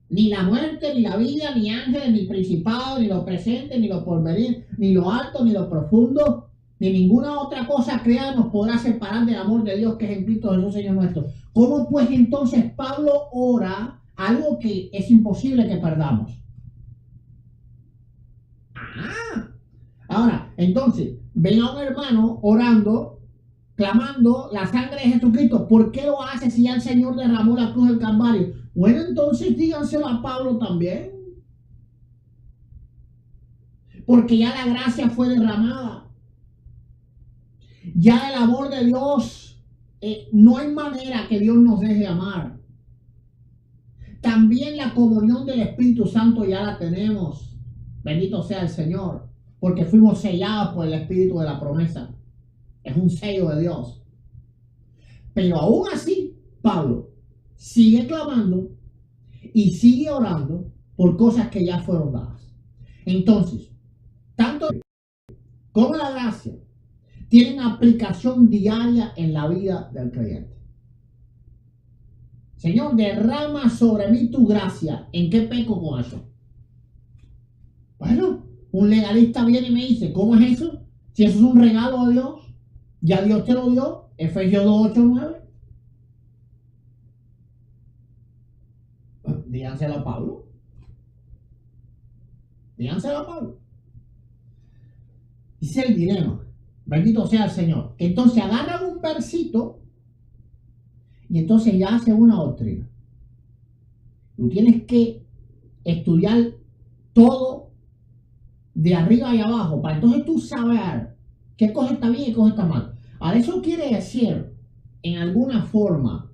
S1: Ni la muerte, ni la vida, ni ángeles, ni principados, ni lo presente, ni lo porvenir, ni lo alto, ni lo profundo, ni ninguna otra cosa creada nos podrá separar del amor de Dios que es en Cristo Jesús, Señor nuestro. ¿Cómo pues entonces Pablo ora algo que es imposible que perdamos? Ahora, entonces, ven a un hermano orando, clamando la sangre de Jesucristo. ¿Por qué lo hace si ya el Señor derramó la cruz del Calvario? Bueno, entonces díganselo a Pablo también. Porque ya la gracia fue derramada. Ya el amor de Dios, no hay manera que Dios nos deje amar. También la comunión del Espíritu Santo ya la tenemos. Bendito sea el Señor. Porque fuimos sellados por el Espíritu de la promesa. Es un sello de Dios. Pero aún así, Pablo sigue clamando y sigue orando por cosas que ya fueron dadas. Entonces, tanto como la gracia tienen aplicación diaria en la vida del creyente. Señor, derrama sobre mí tu gracia. ¿En qué peco con eso? Bueno, un legalista viene y me dice, ¿cómo es eso? Si eso es un regalo de Dios. Ya Dios te lo dio, Efesios 2:8-9. Díganselo a Pablo. Díganselo a Pablo. Dice el dilema. Bendito sea el Señor. Entonces agarran un versito y entonces ya hacen una doctrina. Tú tienes que estudiar todo de arriba y abajo para entonces tú saber qué cosa está bien y qué cosa está mal. Ahora, eso quiere decir, en alguna forma,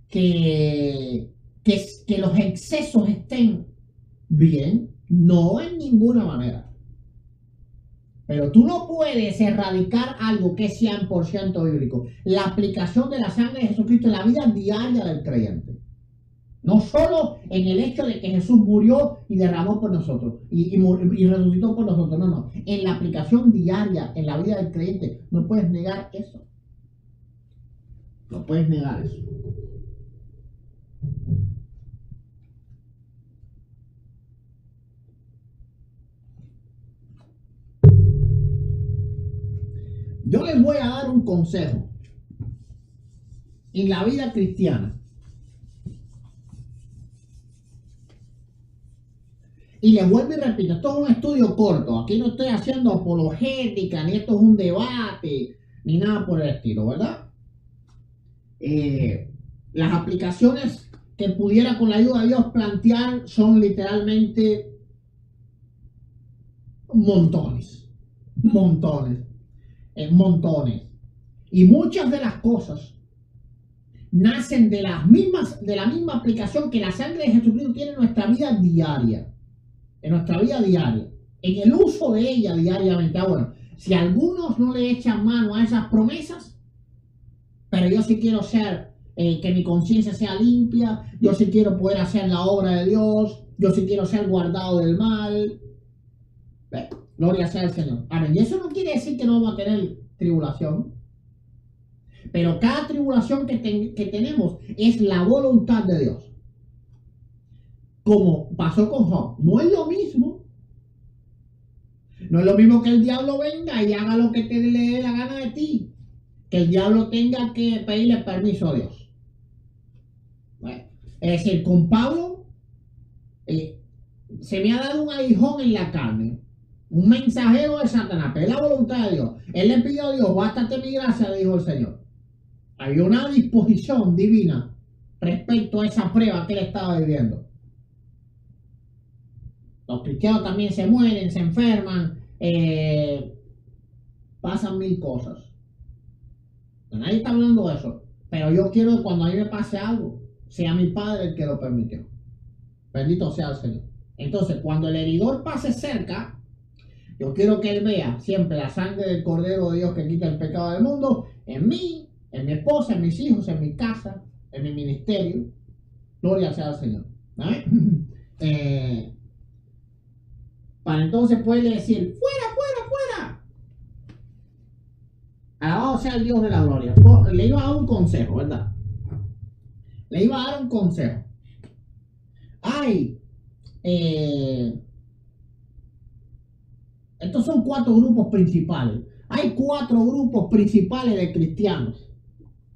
S1: que los excesos estén bien. No, en ninguna manera. Pero tú no puedes erradicar algo que es 100% bíblico. La aplicación de la sangre de Jesucristo en la vida diaria del creyente. No solo en el hecho de que Jesús murió y derramó por nosotros y resucitó por nosotros. No, no. En la aplicación diaria en la vida del creyente no puedes negar eso. No puedes negar eso. Yo les voy a dar un consejo en la vida cristiana. Y les vuelvo y repito, esto es un estudio corto. Aquí no estoy haciendo apologética, ni esto es un debate. ni nada por el estilo, ¿verdad? Las aplicaciones que pudiera con la ayuda de Dios plantear son literalmente montones, montones, montones. Y muchas de las cosas nacen de la misma aplicación que la sangre de Jesucristo tiene en nuestra vida diaria. En nuestra vida diaria. En el uso de ella diariamente. Bueno, si algunos no le echan mano a esas promesas, pero yo sí quiero ser, que mi conciencia sea limpia, yo sí quiero poder hacer la obra de Dios, yo sí quiero ser guardado del mal. Gloria sea al Señor. Amén. Y eso no quiere decir que no vamos a tener tribulación. Pero cada tribulación que tenemos es la voluntad de Dios. Como pasó con Job. No es lo mismo. No es lo mismo que el diablo venga y haga lo que te le dé la gana de ti. Que el diablo tenga que pedirle permiso a Dios. Bueno, es decir, con Pablo se me ha dado un aguijón en la carne. Un mensajero de Satanás. Pero es la voluntad de Dios. Él le pidió a Dios, bástate mi gracia, le dijo el Señor. Había una disposición divina respecto a esa prueba que él estaba viviendo. Los cristianos también se mueren, se enferman, pasan mil cosas. Nadie está hablando de eso. Pero yo quiero que cuando a mí me pase algo, sea mi Padre el que lo permitió. Bendito sea el Señor. Entonces, cuando el heridor pase cerca, yo quiero que él vea siempre la sangre del Cordero de Dios que quita el pecado del mundo en mí, en mi esposa, en mis hijos, en mi casa, en mi ministerio. Gloria sea al Señor. Para entonces poderle decir, fuera, fuera, fuera. Alabado sea el Dios de la gloria. Le iba a dar un consejo, ¿verdad? Le iba a dar un consejo. Estos son 4 grupos principales. Hay 4 grupos principales de cristianos.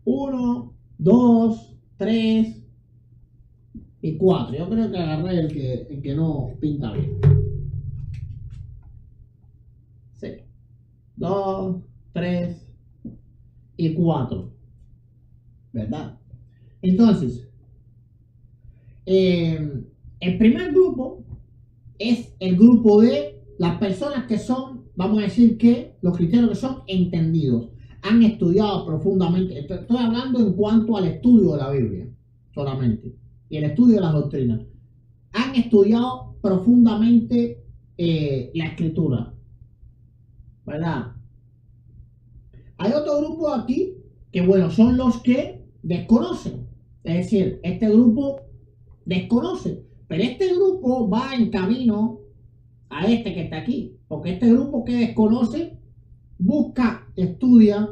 S1: 1, 2, 3 y 4. Yo creo que agarré el que no pinta bien. Sí. 2, 3 y 4. ¿Verdad? Entonces, el primer grupo es el grupo de las personas que son, vamos a decir que los cristianos que son entendidos. Han estudiado profundamente, estoy hablando en cuanto al estudio de la Biblia solamente, y el estudio de las doctrinas. Han estudiado profundamente la Escritura, ¿verdad? Hay otro grupo aquí que, bueno, son los que desconocen. Es decir, este grupo desconoce, pero este grupo va en camino a este que está aquí, porque este grupo que desconoce busca, estudia,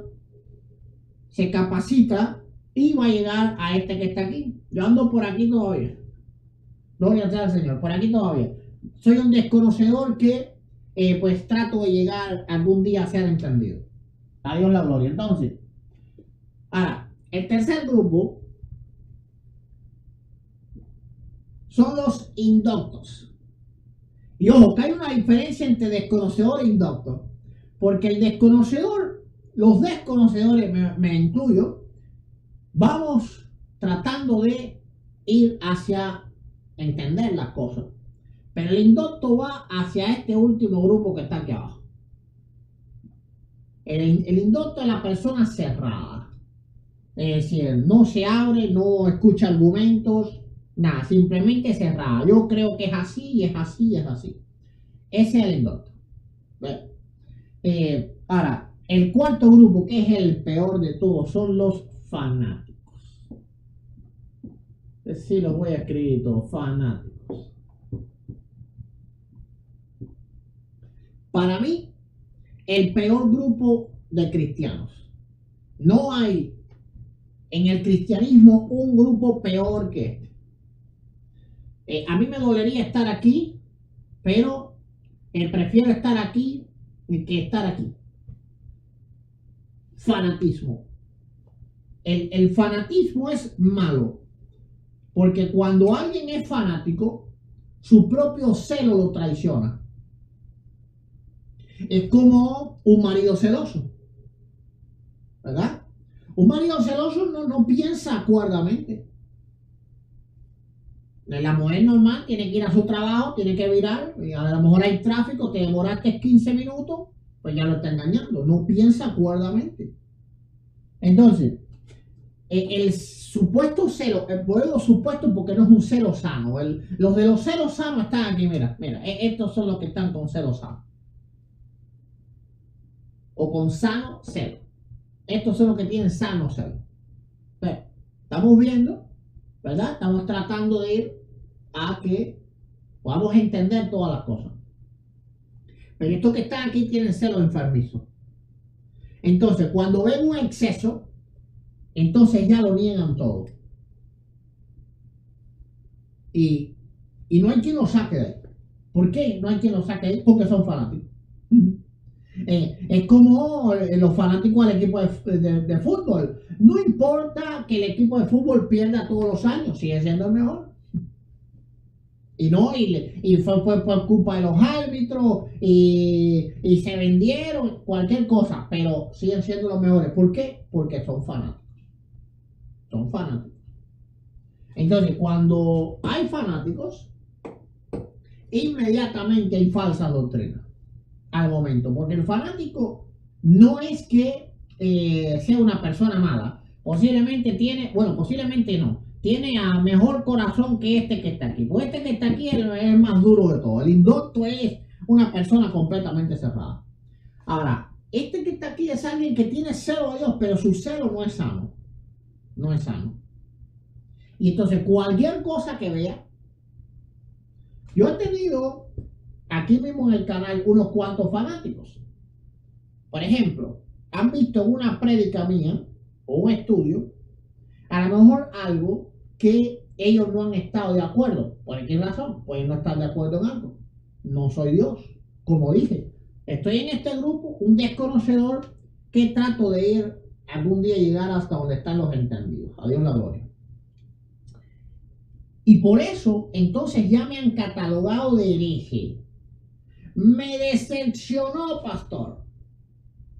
S1: se capacita y va a llegar a este que está aquí. Yo ando por aquí todavía. Gloria sea al Señor, por aquí todavía. Soy un desconocedor que pues trato de llegar algún día a ser entendido. A Dios la gloria. Entonces, ahora, el tercer grupo son los indoctos. Y ojo, que hay una diferencia entre desconocedor e indocto. Porque el desconocedor, los desconocedores, me incluyo, vamos tratando de ir hacia entender las cosas. Pero el indocto va hacia este último grupo que está aquí abajo. El indocto es la persona cerrada. Es decir, no se abre, no escucha argumentos, nada, simplemente cerrada. Yo creo que es así, y es así, y es así. Ese es el indocto. Ahora, el cuarto grupo, que es el peor de todos, son los fanáticos. Sí, los voy a escribir todos, fanáticos. Para mí, el peor grupo de cristianos. No hay en el cristianismo un grupo peor que este. A mí me dolería estar aquí, pero prefiero estar aquí que estar aquí. Fanatismo. El fanatismo es malo, porque cuando alguien es fanático, su propio celo lo traiciona. Es como un marido celoso. ¿verdad? Un marido celoso no piensa acuerdamente. La mujer normal tiene que ir a su trabajo, tiene que virar, y a lo mejor hay tráfico, te demoraste 15 minutos, pues ya lo está engañando, no piensa acuerdamente. Entonces, el supuesto celo, vuelvo supuesto porque no es un celo sano. Los de los celos sanos están aquí, mira, estos son los que están con celo sano. O con sano celo. Estos son los que tienen sano celo. Pero, estamos viendo, ¿verdad? Estamos tratando de ir a que podamos entender todas las cosas. Pero estos que están aquí tienen celos enfermizos. Entonces, cuando ven un exceso, entonces ya lo niegan todo. Y, y no hay quien lo saque de ahí. ¿Por qué no hay quien lo saque de ahí? Porque son fanáticos. Es como los fanáticos del equipo de fútbol. No importa que el equipo de fútbol pierda todos los años, sigue siendo el mejor. Y fue por culpa de los árbitros y se vendieron cualquier cosa, pero siguen siendo los mejores. ¿Por qué? Porque son fanáticos. Son fanáticos. Entonces, cuando hay fanáticos, inmediatamente hay falsa doctrina al momento, porque el fanático no es que sea una persona mala, posiblemente tiene, bueno, posiblemente no, tiene a mejor corazón que este que está aquí, pues este que está aquí es el más duro de todo, el indocto es una persona completamente cerrada. Ahora, este que está aquí es alguien que tiene celo a Dios, pero su celo no es sano, no es sano. Y entonces cualquier cosa que vea, yo he tenido aquí mismo en el canal unos cuantos fanáticos. Por ejemplo, han visto una prédica mía o un estudio, a lo mejor algo que ellos no han estado de acuerdo. ¿Por qué razón? Pues no están de acuerdo en algo. No soy Dios. Como dije, estoy en este grupo, un desconocedor que trato de ir algún día llegar hasta donde están los entendidos. A Dios la gloria. Y por eso, entonces ya me han catalogado de hereje. Me decepcionó, pastor.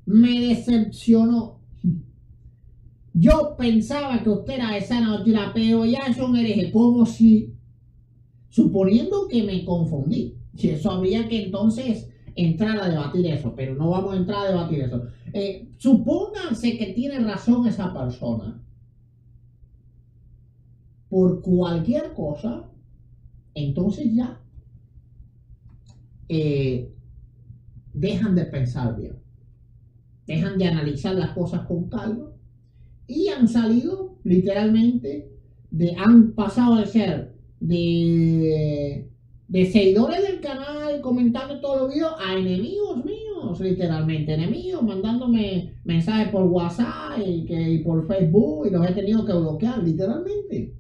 S1: Me decepcionó. Yo pensaba que usted era de sana doctrina, pero ya es un hereje. Como si, suponiendo que me confundí, si eso habría que entonces entrar a debatir eso, pero no vamos a entrar a debatir eso. Supónganse que tiene razón esa persona. Por cualquier cosa, entonces ya dejan de pensar bien, dejan de analizar las cosas con calma y han salido literalmente han pasado de ser de seguidores del canal comentando todos los videos a enemigos míos, literalmente enemigos, mandándome mensajes por WhatsApp y por Facebook y los he tenido que bloquear literalmente.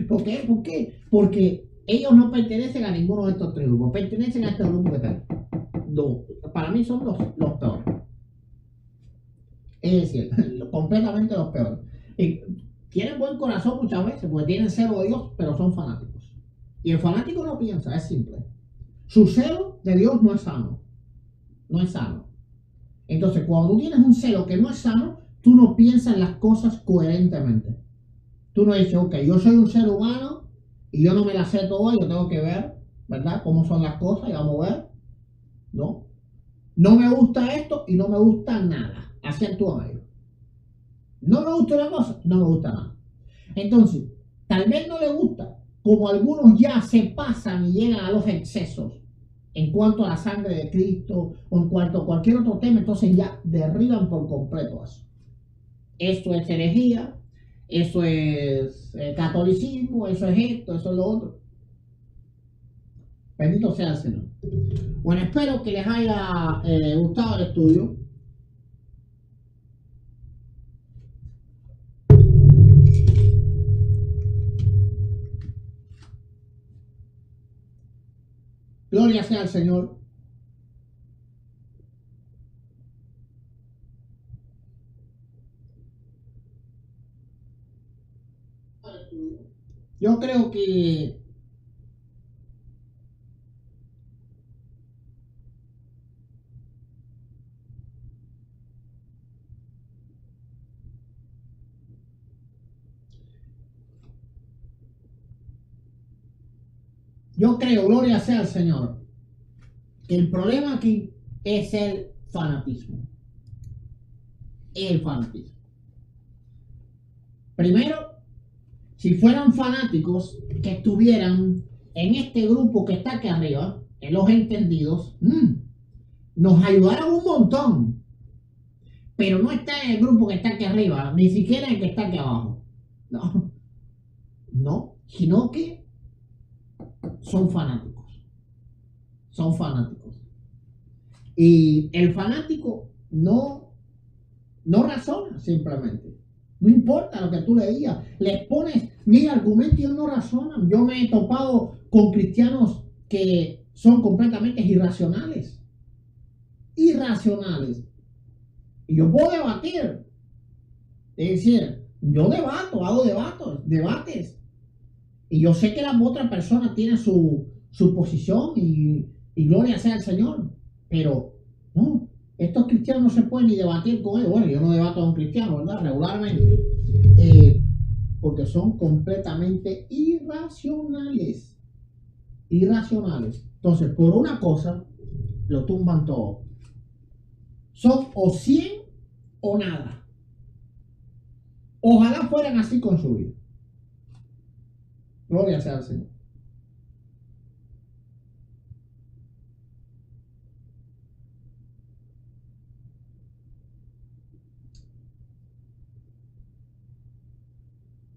S1: ¿Por qué? ¿Por qué? Porque ellos no pertenecen a ninguno de estos tres grupos, pertenecen a este grupo que están. No, para mí son los peores. Es decir, completamente los peores. Tienen buen corazón muchas veces, porque tienen celo de Dios, pero son fanáticos. Y el fanático no piensa, es simple. Su celo de Dios no es sano. No es sano. Entonces, cuando tú tienes un celo que no es sano, tú no piensas las cosas coherentemente. Tú no dices, ok, yo soy un ser humano y yo no me las sé todas, yo tengo que ver, ¿verdad? Cómo son las cosas y vamos a ver. No. No me gusta esto y no me gusta nada. Así actúan ellos. No me gusta una cosa, no me gusta nada. Entonces, tal vez no le gusta, como algunos ya se pasan y llegan a los excesos en cuanto a la sangre de Cristo o en cuanto a cualquier otro tema, entonces ya derriban por completo eso. Esto es herejía, eso es catolicismo, eso es esto, eso es lo otro. Bendito sea el Señor. Bueno, espero que les haya gustado el estudio. Gloria sea al Señor. Yo creo que Yo creo, gloria sea al Señor, que el problema aquí es el fanatismo. El fanatismo. Primero, si fueran fanáticos que estuvieran en este grupo que está aquí arriba, en los entendidos, nos ayudaron un montón. Pero no está en el grupo que está aquí arriba, ni siquiera en el que está aquí abajo. No, no, sino que son fanáticos. Son fanáticos. Y el fanático no razona simplemente. No importa lo que tú le digas. Les pones mil argumentos y ellos no razonan. Yo me he topado con cristianos que son completamente irracionales. Irracionales. Y yo puedo debatir. Es decir, yo debato, hago debates. Y yo sé que la otra persona tiene su posición y gloria sea al Señor. Pero no, estos cristianos no se pueden ni debatir con ellos. Bueno, yo no debato con cristianos, ¿verdad? Regularmente. Porque son completamente irracionales. Irracionales. Entonces, por una cosa, lo tumban todo. Son o 100 o nada. Ojalá fueran así con su vida. Gloria sea al Señor.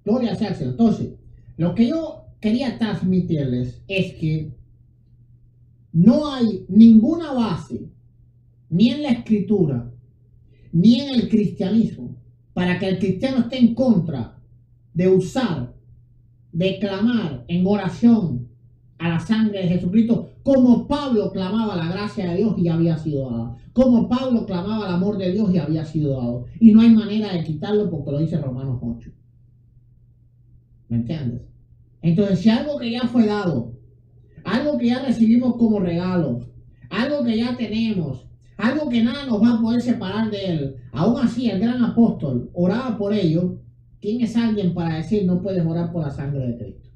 S1: Gloria sea al Señor. Entonces, lo que yo quería transmitirles es que no hay ninguna base, ni en la Escritura, ni en el cristianismo, para que el cristiano esté en contra de usar, de clamar en oración a la sangre de Jesucristo, como Pablo clamaba la gracia de Dios y había sido dada, como Pablo clamaba el amor de Dios y había sido dado. Y no hay manera de quitarlo porque lo dice Romanos 8. ¿Me entiendes? Entonces, si algo que ya fue dado, algo que ya recibimos como regalo, algo que ya tenemos, algo que nada nos va a poder separar de él, aún así el gran apóstol oraba por ello, ¿quién es alguien para decir no puedes orar por la sangre de Cristo?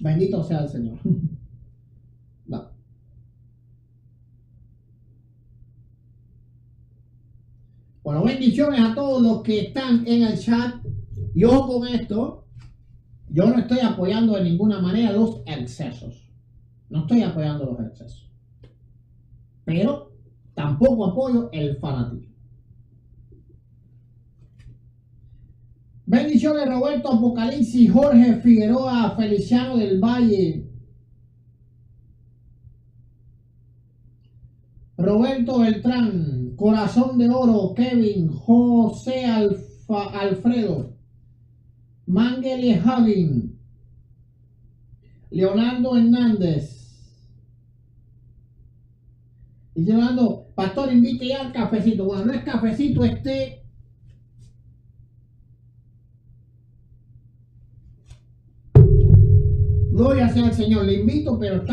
S1: Bendito sea el Señor. No. Bueno, bendiciones a todos los que están en el chat. Yo con esto, yo no estoy apoyando de ninguna manera los excesos. No estoy apoyando los excesos. Pero tampoco apoyo el fanatismo. Bendiciones Roberto Apocalipsis, Jorge Figueroa, Feliciano del Valle, Roberto Beltrán, Corazón de Oro, Kevin, José Alfredo, Mangeli Hagin, Leonardo Hernández. Y Leonardo, pastor, invite ya al cafecito. Bueno, no es cafecito, gloria sea al Señor, le invito, pero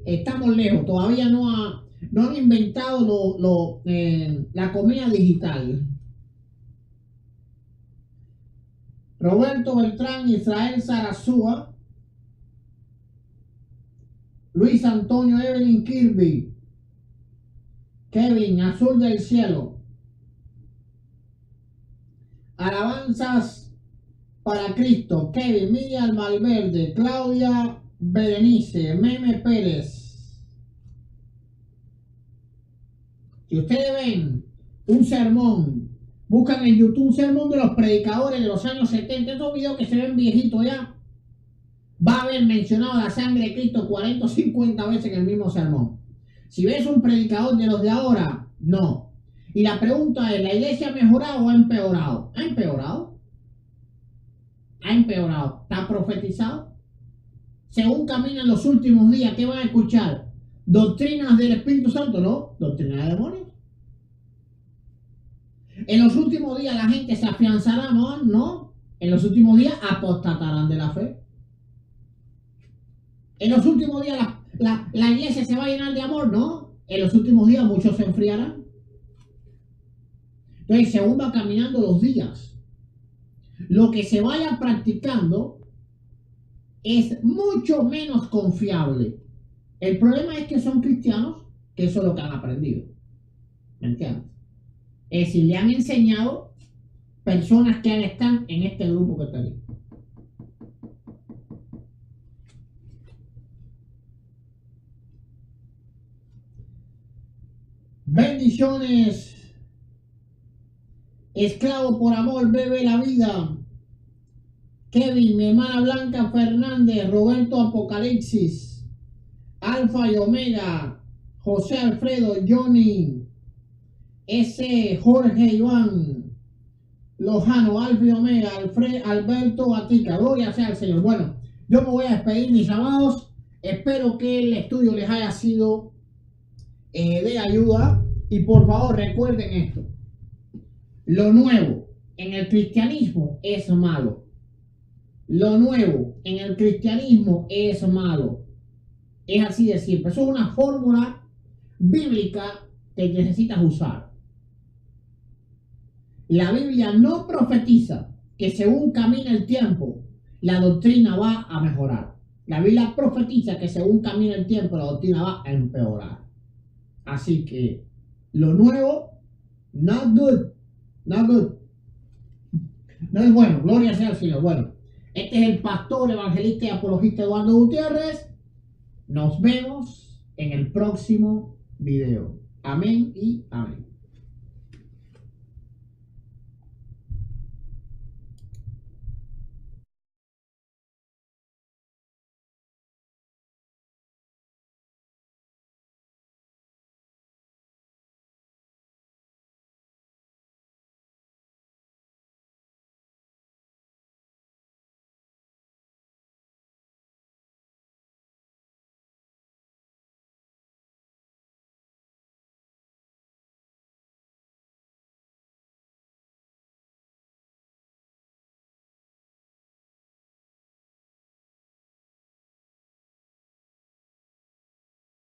S1: estamos lejos. Todavía no han inventado la comida digital. Roberto Beltrán, Israel Sarazúa, Luis Antonio Evelyn Kirby, Kevin Azul del Cielo, Alabanzas para Cristo, Kevin, Miriam Malverde, Claudia Berenice, Meme Pérez. Si ustedes ven un sermón, buscan en YouTube un sermón de los predicadores de los años 70, esos videos que se ven viejitos ya, va a haber mencionado la sangre de Cristo 40 o 50 veces en el mismo sermón. Si ves un predicador de los de ahora, no. Y la pregunta es, ¿la iglesia ha mejorado o ha empeorado? ¿Ha empeorado? ¿Ha empeorado? ¿Está profetizado? Según caminan los últimos días, ¿qué van a escuchar? ¿Doctrinas del Espíritu Santo? No, doctrinas de demonios. En los últimos días la gente se afianzará, no. En los últimos días apostatarán de la fe. En los últimos días la iglesia se va a llenar de amor, no. En los últimos días muchos se enfriarán. Entonces, según va caminando los días, lo que se vaya practicando es mucho menos confiable. El problema es que son cristianos, que eso es lo que han aprendido. ¿Me entiendes? Es decir, le han enseñado personas que están en este grupo que está ahí. Bendiciones. Esclavo por amor, bebe la vida. Kevin, mi hermana Blanca Fernández, Roberto Apocalipsis, Alfa y Omega, José Alfredo, Johnny, S. Jorge Iván, Lojano, Alfa y Omega, Alberto Batica. Gloria sea al Señor. Bueno, yo me voy a despedir, mis amados. Espero que el estudio les haya sido de ayuda. Y por favor, recuerden esto. Lo nuevo en el cristianismo es malo. Lo nuevo en el cristianismo es malo. Es así de simple. Eso es una fórmula bíblica que necesitas usar. La Biblia no profetiza que según camina el tiempo, la doctrina va a mejorar. La Biblia profetiza que según camina el tiempo, la doctrina va a empeorar. Así que lo nuevo, not good. Not good. No es bueno. Gloria sea al Señor. Bueno, este es el pastor, evangelista y apologista Eduardo Gutiérrez. Nos vemos en el próximo video. Amén y amén.